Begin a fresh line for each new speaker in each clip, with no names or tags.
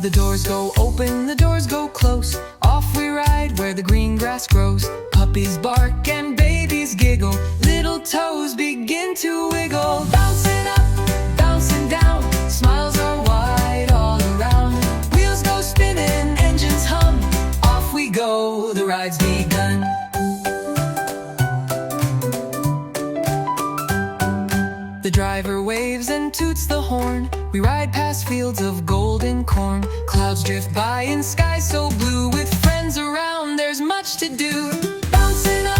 The doors go open, the doors go close. Off we ride where the green grass grows. Puppies bark and babies giggle. Little toes begin to wiggle. Bouncing up, bouncing down. Smiles are wide all around. Wheels go spinning, engines hum. Off we go, the ride's begun. The driver waves and toots the horn. We ride past fields of golden corn. Clouds drift by in sky so blue. With friends around, there's much to do. Bouncing up,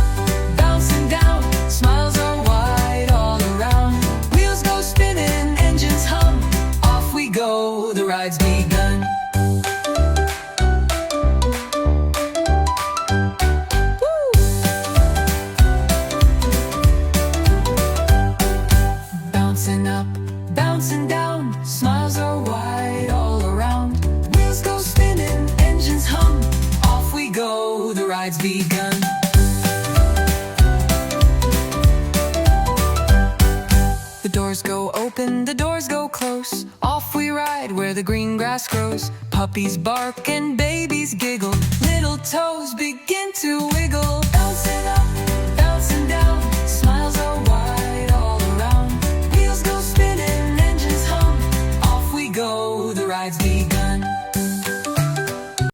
bouncing down. Smiles are wide all around. Wheels go spinning, engines hum. Off we go, the ride's begun. Bouncing up, bouncing down. Smiles are wide all around. Wheels go spinning, engines hum. Off we go, the ride's begun. The doors go open, the doors go close. Off we ride where the green grass grows. Puppies bark and babies giggle. Little toes begin to wiggle. Bouncing up, bouncing down. Smiles are wide all around. Wheels go spinning, engines hum. Off we go, the ride's begun.